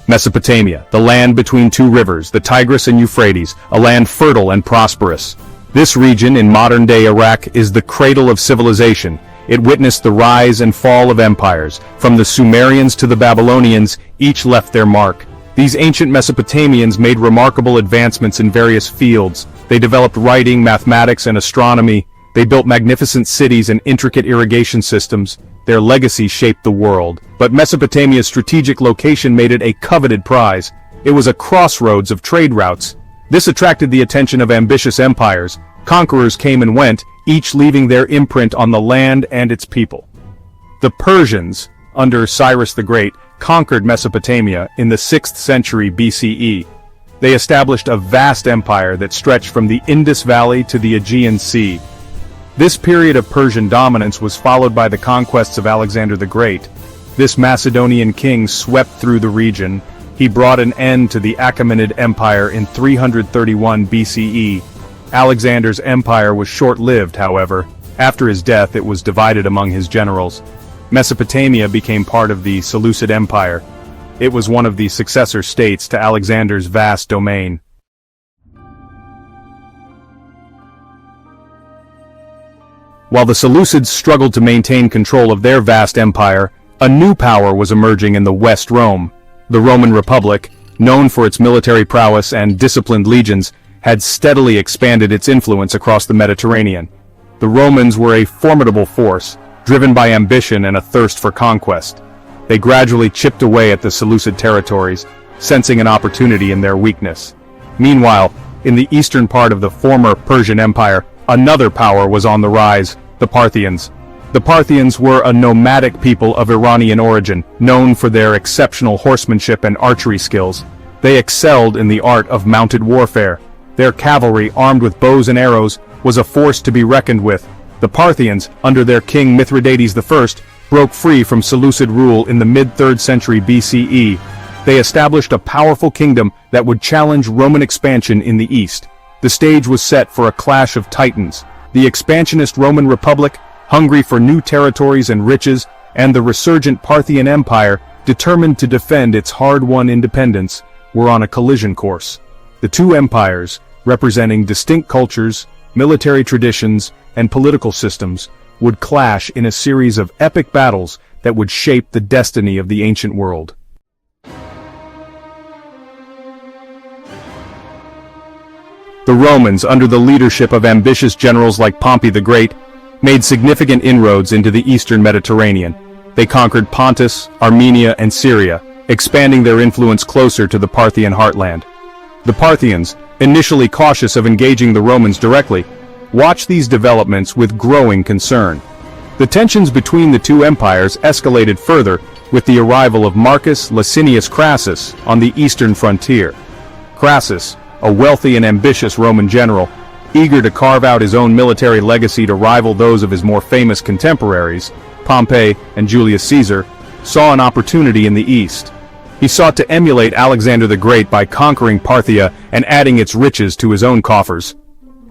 Mesopotamia, the land between two rivers, the Tigris and Euphrates, a land fertile and prosperous. This region in modern-day Iraq is the cradle of civilization. It witnessed the rise and fall of empires. From the Sumerians to the Babylonians, each left their mark. These ancient Mesopotamians made remarkable advancements in various fields. They developed writing, mathematics, and astronomy. They built magnificent cities and intricate irrigation systems. Their legacy shaped the world. But Mesopotamia's strategic location made it a coveted prize. It was a crossroads of trade routes. This attracted the attention of ambitious empires. Conquerors came and went, each leaving their imprint on the land and its people. The Persians, under Cyrus the Great, conquered Mesopotamia in the 6th century BCE. They established a vast empire that stretched from the Indus Valley to the Aegean Sea. This period of Persian dominance was followed by the conquests of Alexander the Great. This Macedonian king swept through the region. He brought an end to the Achaemenid Empire in 331 BCE. Alexander's empire was short-lived, however. After his death, it was divided among his generals. Mesopotamia became part of the Seleucid Empire. It was one of the successor states to Alexander's vast domain. While the Seleucids struggled to maintain control of their vast empire, a new power was emerging in the West Rome. The Roman Republic, known for its military prowess and disciplined legions, had steadily expanded its influence across the Mediterranean. The Romans were a formidable force, driven by ambition and a thirst for conquest. They gradually chipped away at the Seleucid territories, sensing an opportunity in their weakness. Meanwhile, in the eastern part of the former Persian Empire, another power was on the rise, the Parthians. The Parthians were a nomadic people of Iranian origin, known for their exceptional horsemanship and archery skills. They excelled in the art of mounted warfare. Their cavalry, armed with bows and arrows, was a force to be reckoned with. The Parthians, under their king Mithridates I, broke free from Seleucid rule in the mid-3rd century BCE. They established a powerful kingdom that would challenge Roman expansion in the east. The stage was set for a clash of titans: the expansionist Roman Republic, hungry for new territories and riches, and the resurgent Parthian Empire, determined to defend its hard-won independence, were on a collision course. The two empires, representing distinct cultures, military traditions, and political systems, would clash in a series of epic battles that would shape the destiny of the ancient world. The Romans, under the leadership of ambitious generals like Pompey the Great, made significant inroads into the eastern Mediterranean. They conquered Pontus, Armenia, and Syria, expanding their influence closer to the Parthian heartland. The Parthians, initially cautious of engaging the Romans directly, watched these developments with growing concern. The tensions between the two empires escalated further with the arrival of Marcus Licinius Crassus on the eastern frontier. Crassus, a wealthy and ambitious Roman general, eager to carve out his own military legacy to rival those of his more famous contemporaries, Pompey and Julius Caesar, saw an opportunity in the east. He sought to emulate Alexander the Great by conquering Parthia and adding its riches to his own coffers.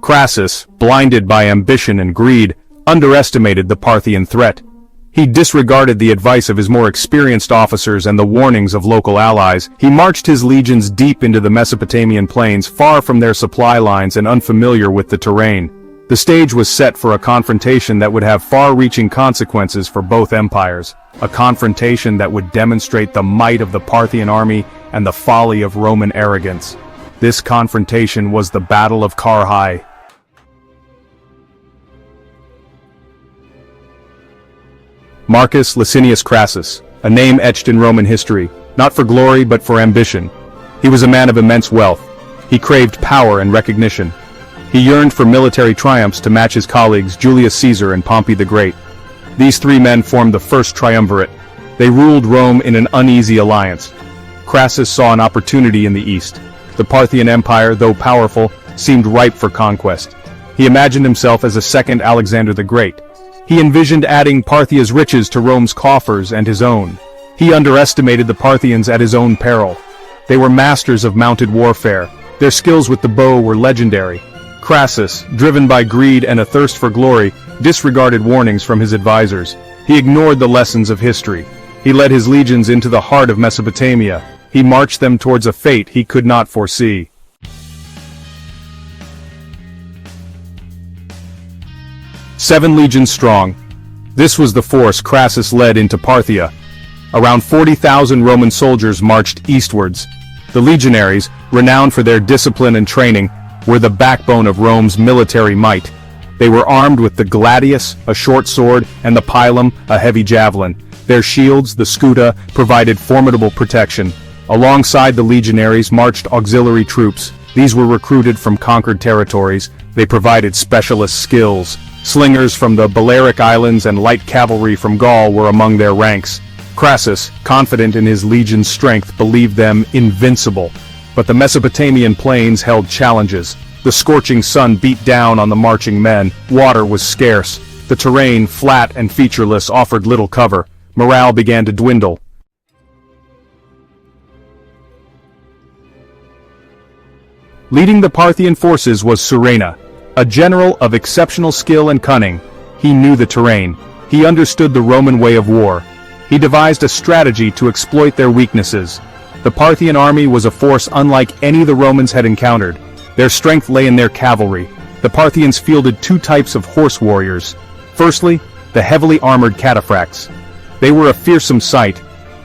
Crassus, blinded by ambition and greed, underestimated the Parthian threat. He disregarded the advice of his more experienced officers and the warnings of local allies. He marched his legions deep into the Mesopotamian plains, far from their supply lines and unfamiliar with the terrain. The stage was set for a confrontation that would have far-reaching consequences for both empires, a confrontation that would demonstrate the might of the Parthian army and the folly of Roman arrogance. This confrontation was the Battle of Carrhae. Marcus Licinius Crassus, a name etched in Roman history, not for glory but for ambition. He was a man of immense wealth. He craved power and recognition. He yearned for military triumphs to match his colleagues Julius Caesar and Pompey the Great. These three men formed the first triumvirate. They ruled Rome in an uneasy alliance. Crassus saw an opportunity in the east. The Parthian Empire, though powerful, seemed ripe for conquest. He imagined himself as a second Alexander the Great. He envisioned adding Parthia's riches to Rome's coffers and his own. He underestimated the Parthians at his own peril. They were masters of mounted warfare. Their skills with the bow were legendary. Crassus, driven by greed and a thirst for glory, disregarded warnings from his advisors. He ignored the lessons of history. He led his legions into the heart of Mesopotamia. he marched them towards a fate he could not foresee. Seven legions strong. This was the force Crassus led into Parthia. Around 40,000 Roman soldiers marched eastwards. The legionaries, renowned for their discipline and training, were the backbone of Rome's military might. They were armed with the gladius, a short sword, and the pilum, a heavy javelin. Their shields, the scuda, provided formidable protection. Alongside the legionaries marched auxiliary troops. These were recruited from conquered territories. They provided specialist skills. Slingers from the Balearic Islands and light cavalry from Gaul were among their ranks. Crassus, confident in his legion's strength, believed them invincible. But the Mesopotamian plains held challenges. The scorching sun beat down on the marching men. Water was scarce. The terrain, flat and featureless, offered little cover. Morale began to dwindle. Leading the Parthian forces was Surena, a general of exceptional skill and cunning. He knew the terrain. He understood the Roman way of war. He devised a strategy to exploit their weaknesses. The Parthian army was a force unlike any the Romans had encountered. Their strength lay in their cavalry. The Parthians fielded two types of horse warriors. Firstly, the heavily armored cataphracts. They were a fearsome sight.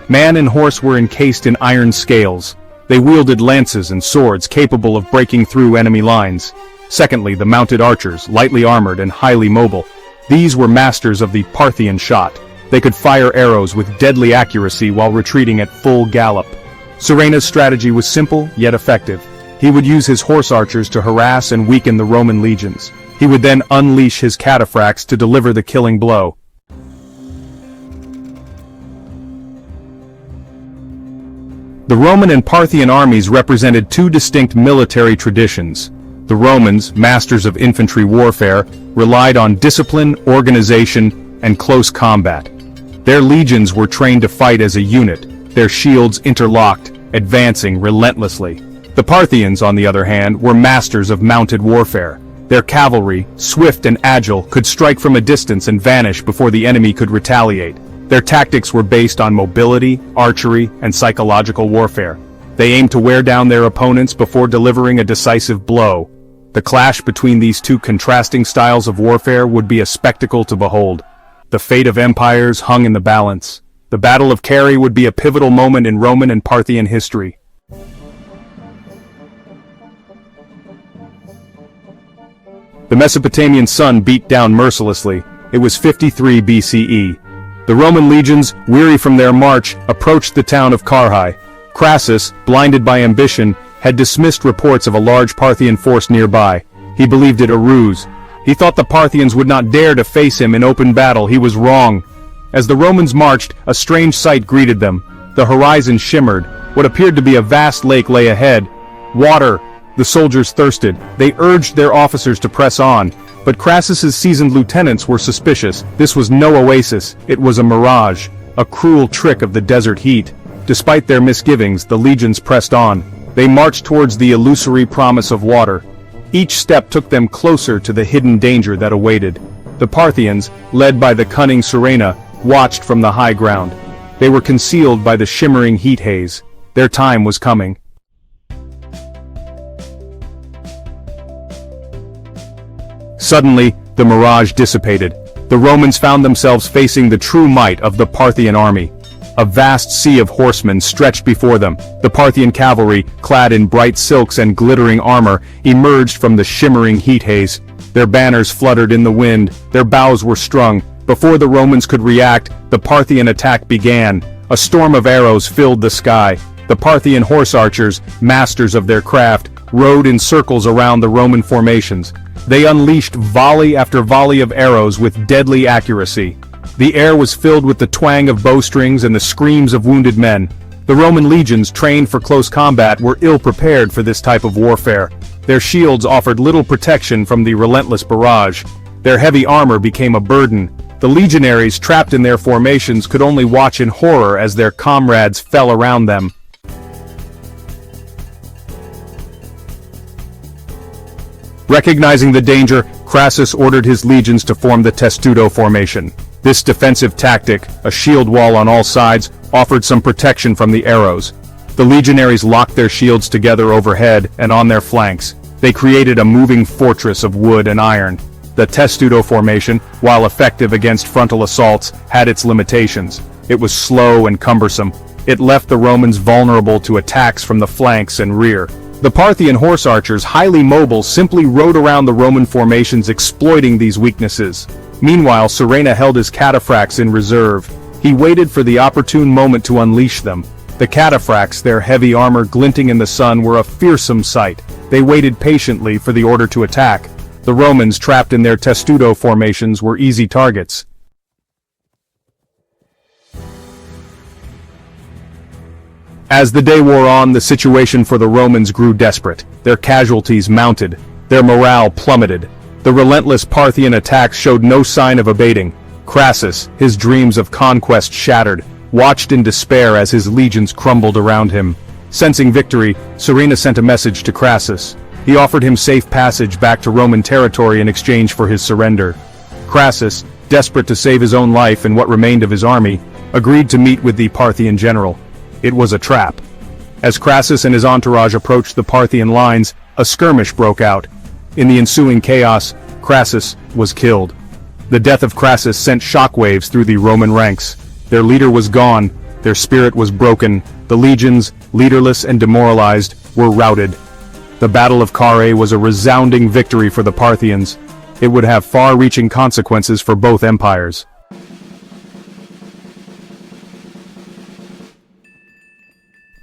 Man and horse were encased in iron scales. They wielded lances and swords capable of breaking through enemy lines. Secondly, the mounted archers, lightly armored and highly mobile. These were masters of the Parthian shot. They could fire arrows with deadly accuracy while retreating at full gallop. Surena's strategy was simple yet effective. He would use his horse archers to harass and weaken the Roman legions. He would then unleash his cataphracts to deliver the killing blow. The Roman and Parthian armies represented two distinct military traditions. The Romans, masters of infantry warfare, relied on discipline, organization, and close combat. Their legions were trained to fight as a unit, their shields interlocked, advancing relentlessly. The Parthians, on the other hand, were masters of mounted warfare. Their cavalry, swift and agile, could strike from a distance and vanish before the enemy could retaliate. Their tactics were based on mobility, archery, and psychological warfare. They aimed to wear down their opponents before delivering a decisive blow. The clash between these two contrasting styles of warfare would be a spectacle to behold. The fate of empires hung in the balance. The Battle of Carrhae would be a pivotal moment in Roman and Parthian history. The Mesopotamian sun beat down mercilessly. It was 53 BCE. The Roman legions, weary from their march, approached the town of Carrhae. Crassus, blinded by ambition, had dismissed reports of a large Parthian force nearby. He believed it a ruse. He thought the Parthians would not dare to face him in open battle. He was wrong. As the Romans marched, a strange sight greeted them. The horizon shimmered. What appeared to be a vast lake lay ahead. Water. The soldiers thirsted. They urged their officers to press on. But Crassus's seasoned lieutenants were suspicious. This was no oasis. It was a mirage. A cruel trick of the desert heat. Despite their misgivings, the legions pressed on. They marched towards the illusory promise of water. Each step took them closer to the hidden danger that awaited. The Parthians, led by the cunning Surena, watched from the high ground. They were concealed by the shimmering heat haze. Their time was coming. Suddenly, the mirage dissipated. The Romans found themselves facing the true might of the Parthian army. A vast sea of horsemen stretched before them. The Parthian cavalry, clad in bright silks and glittering armor, emerged from the shimmering heat haze. Their banners fluttered in the wind. Their bows were strung. Before the Romans could react, the Parthian attack began. A storm of arrows filled the sky. The Parthian horse archers, masters of their craft, rode in circles around the Roman formations. They unleashed volley after volley of arrows with deadly accuracy. The air was filled with the twang of bowstrings and the screams of wounded men. The Roman legions, trained for close combat, were ill-prepared for this type of warfare. Their shields offered little protection from the relentless barrage. Their heavy armor became a burden. The legionaries, trapped in their formations, could only watch in horror as their comrades fell around them. Recognizing the danger, Crassus ordered his legions to form the testudo formation. This defensive tactic, a shield wall on all sides, offered some protection from the arrows. The legionaries locked their shields together overhead and on their flanks. They created a moving fortress of wood and iron. The testudo formation, while effective against frontal assaults, had its limitations. It was slow and cumbersome. It left the Romans vulnerable to attacks from the flanks and rear. The Parthian horse archers, highly mobile, simply rode around the Roman formations, exploiting these weaknesses. Meanwhile, Surena held his cataphracts in reserve. He waited for the opportune moment to unleash them. The cataphracts, their heavy armor glinting in the sun, were a fearsome sight. They waited patiently for the order to attack. The Romans, trapped in their testudo formations, were easy targets. As the day wore on, the situation for the Romans grew desperate. Their casualties mounted. Their morale plummeted. The relentless Parthian attacks showed no sign of abating. Crassus, his dreams of conquest shattered, watched in despair as his legions crumbled around him. Sensing victory, Surena sent a message to Crassus. He offered him safe passage back to Roman territory in exchange for his surrender. Crassus, desperate to save his own life and what remained of his army, agreed to meet with the Parthian general. It was a trap. As Crassus and his entourage approached the Parthian lines, a skirmish broke out. In the ensuing chaos, Crassus was killed. The death of Crassus sent shockwaves through the Roman ranks. Their leader was gone, their spirit was broken, the legions, leaderless and demoralized, were routed. The Battle of Carrhae was a resounding victory for the Parthians. It would have far-reaching consequences for both empires.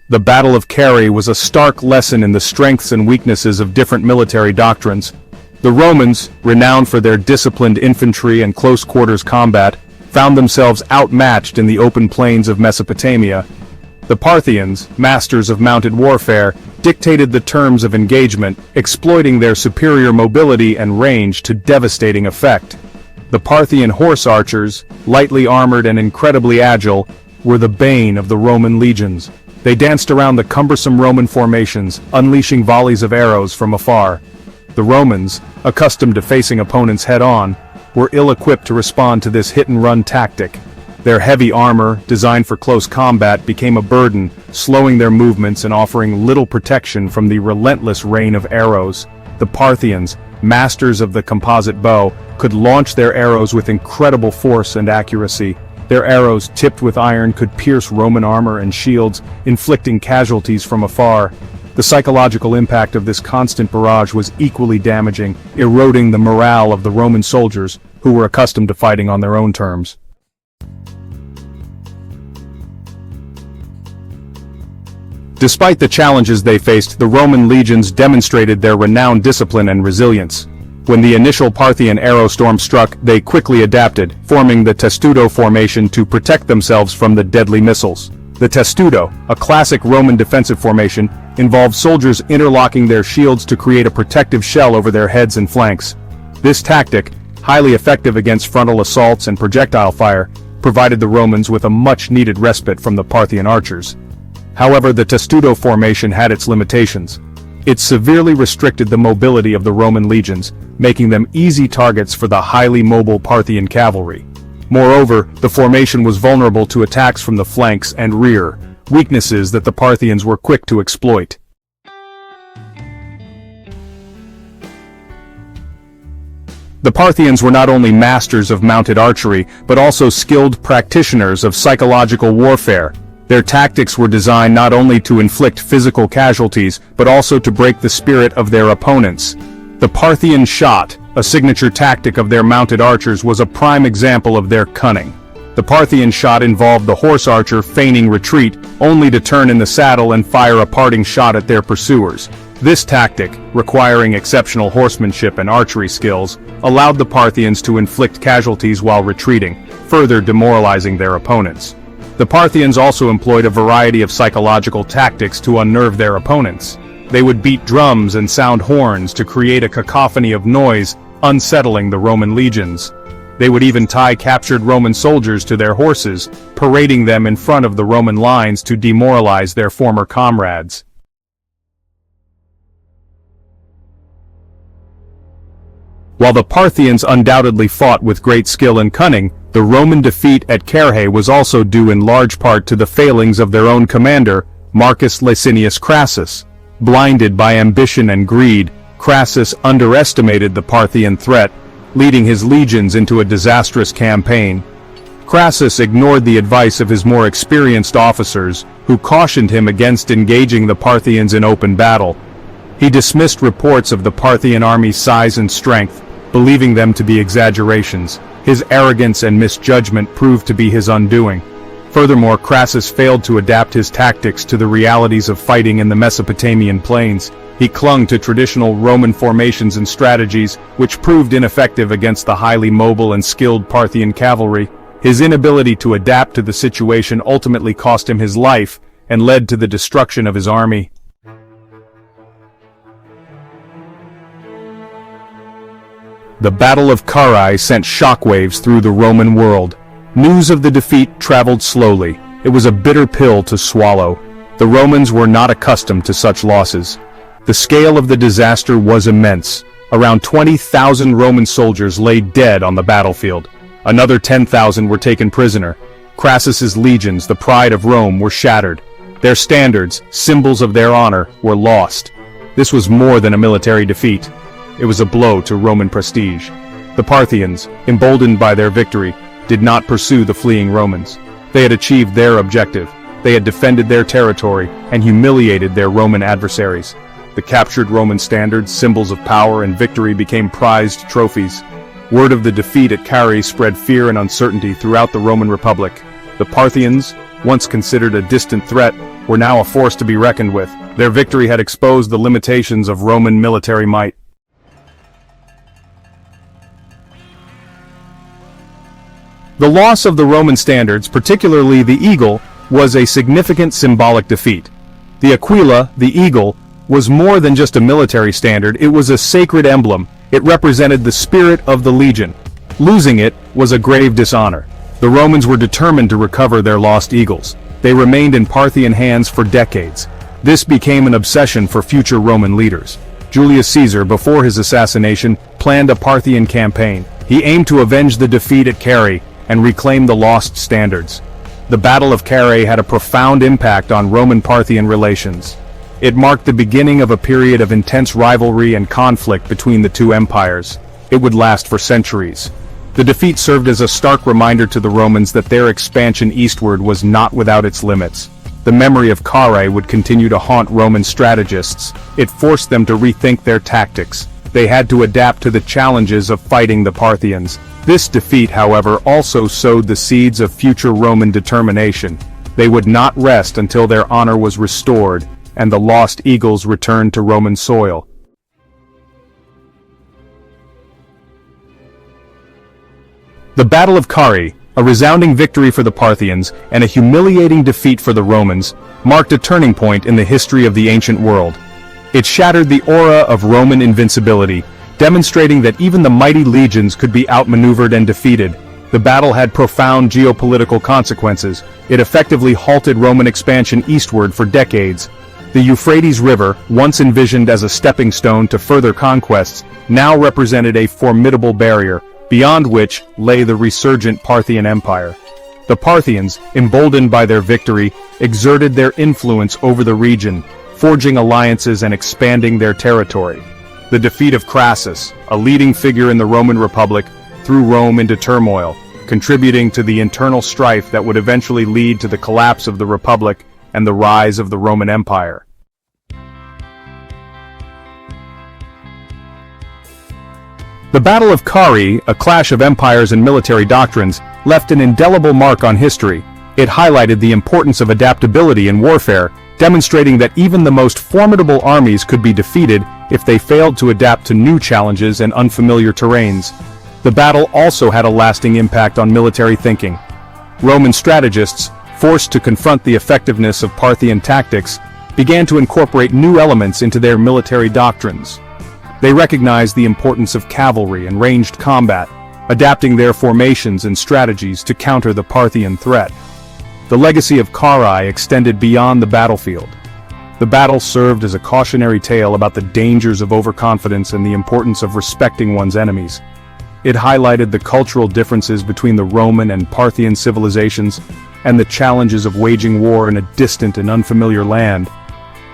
The Battle of Carrhae was a stark lesson in the strengths and weaknesses of different military doctrines. The Romans, renowned for their disciplined infantry and close-quarters combat, found themselves outmatched in the open plains of Mesopotamia. The Parthians, masters of mounted warfare, dictated the terms of engagement, exploiting their superior mobility and range to devastating effect. The Parthian horse archers, lightly armored and incredibly agile, were the bane of the Roman legions. They danced around the cumbersome Roman formations, unleashing volleys of arrows from afar. The Romans, accustomed to facing opponents head-on, were ill-equipped to respond to this hit-and-run tactic. Their heavy armor, designed for close combat, became a burden, slowing their movements and offering little protection from the relentless rain of arrows. The Parthians, masters of the composite bow, could launch their arrows with incredible force and accuracy. Their arrows, tipped with iron, could pierce Roman armor and shields, inflicting casualties from afar. The psychological impact of this constant barrage was equally damaging, eroding the morale of the Roman soldiers, who were accustomed to fighting on their own terms. Despite the challenges they faced, the Roman legions demonstrated their renowned discipline and resilience. When the initial Parthian arrow storm struck, they quickly adapted, forming the testudo formation to protect themselves from the deadly missiles. The testudo, a classic Roman defensive formation, involved soldiers interlocking their shields to create a protective shell over their heads and flanks. This tactic, highly effective against frontal assaults and projectile fire, provided the Romans with a much-needed respite from the Parthian archers. However, the testudo formation had its limitations. It severely restricted the mobility of the Roman legions, making them easy targets for the highly mobile Parthian cavalry. Moreover, the formation was vulnerable to attacks from the flanks and rear, weaknesses that the Parthians were quick to exploit. The Parthians were not only masters of mounted archery, but also skilled practitioners of psychological warfare. Their tactics were designed not only to inflict physical casualties, but also to break the spirit of their opponents. The Parthian shot, a signature tactic of their mounted archers, was a prime example of their cunning. The Parthian shot involved the horse archer feigning retreat, only to turn in the saddle and fire a parting shot at their pursuers. This tactic, requiring exceptional horsemanship and archery skills, allowed the Parthians to inflict casualties while retreating, further demoralizing their opponents. The Parthians also employed a variety of psychological tactics to unnerve their opponents. They would beat drums and sound horns to create a cacophony of noise, unsettling the Roman legions. They would even tie captured Roman soldiers to their horses, parading them in front of the Roman lines to demoralize their former comrades. While the Parthians undoubtedly fought with great skill and cunning, the Roman defeat at Carrhae was also due in large part to the failings of their own commander, Marcus Licinius Crassus. Blinded by ambition and greed, Crassus underestimated the Parthian threat, leading his legions into a disastrous campaign. Crassus ignored the advice of his more experienced officers, who cautioned him against engaging the Parthians in open battle. He dismissed reports of the Parthian army's size and strength, believing them to be exaggerations. His arrogance and misjudgment proved to be his undoing. Furthermore, Crassus failed to adapt his tactics to the realities of fighting in the Mesopotamian plains. He clung to traditional Roman formations and strategies, which proved ineffective against the highly mobile and skilled Parthian cavalry. His inability to adapt to the situation ultimately cost him his life and led to the destruction of his army. The Battle of Carrhae sent shockwaves through the Roman world. News of the defeat traveled slowly. It was a bitter pill to swallow. The Romans were not accustomed to such losses. The scale of the disaster was immense. Around 20,000 Roman soldiers lay dead on the battlefield. Another 10,000 were taken prisoner. Crassus's legions, the pride of Rome, were shattered. Their standards, symbols of their honor, were lost. This was more than a military defeat. It was a blow to Roman prestige. The Parthians, emboldened by their victory, did not pursue the fleeing Romans. They had achieved their objective. They had defended their territory and humiliated their Roman adversaries. The captured Roman standards, symbols of power and victory, became prized trophies. Word of the defeat at Carrhae spread fear and uncertainty throughout the Roman Republic. The Parthians, once considered a distant threat, were now a force to be reckoned with. Their victory had exposed the limitations of Roman military might. The loss of the Roman standards, particularly the eagle, was a significant symbolic defeat. The aquila, the eagle, was more than just a military standard. It was a sacred emblem. It represented the spirit of the legion. Losing it was a grave dishonor. The Romans were determined to recover their lost eagles. They remained in Parthian hands for decades. This became an obsession for future Roman leaders. Julius Caesar, before his assassination, planned a Parthian campaign. He aimed to avenge the defeat at Carrhae and reclaim the lost standards. The Battle of Carrhae had a profound impact on Roman-Parthian relations. It marked the beginning of a period of intense rivalry and conflict between the two empires. It would last for centuries. The defeat served as a stark reminder to the Romans that their expansion eastward was not without its limits. The memory of Carrhae would continue to haunt Roman strategists. It forced them to rethink their tactics. They had to adapt to the challenges of fighting the Parthians. This defeat, however, also sowed the seeds of future Roman determination. They would not rest until their honor was restored and the lost eagles returned to Roman soil. The Battle of Carrhae, a resounding victory for the Parthians and a humiliating defeat for the Romans, marked a turning point in the history of the ancient world. It shattered the aura of Roman invincibility, demonstrating that even the mighty legions could be outmaneuvered and defeated. The battle had profound geopolitical consequences. It effectively halted Roman expansion eastward for decades. The Euphrates River, once envisioned as a stepping stone to further conquests, now represented a formidable barrier, beyond which lay the resurgent Parthian Empire. The Parthians, emboldened by their victory, exerted their influence over the region, forging alliances and expanding their territory. The defeat of Crassus, a leading figure in the Roman Republic, threw Rome into turmoil, contributing to the internal strife that would eventually lead to the collapse of the Republic and the rise of the Roman Empire. The Battle of Carrhae, a clash of empires and military doctrines, left an indelible mark on history. It highlighted the importance of adaptability in warfare, demonstrating that even the most formidable armies could be defeated if they failed to adapt to new challenges and unfamiliar terrains. The battle also had a lasting impact on military thinking. Roman strategists, forced to confront the effectiveness of Parthian tactics, began to incorporate new elements into their military doctrines. They recognized the importance of cavalry and ranged combat, adapting their formations and strategies to counter the Parthian threat. The legacy of Carrhae extended beyond the battlefield. The battle served as a cautionary tale about the dangers of overconfidence and the importance of respecting one's enemies. It highlighted the cultural differences between the Roman and Parthian civilizations, and the challenges of waging war in a distant and unfamiliar land.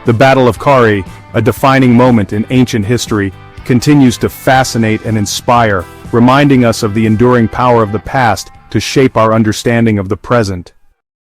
The Battle of Carrhae, a defining moment in ancient history, continues to fascinate and inspire, reminding us of the enduring power of the past to shape our understanding of the present.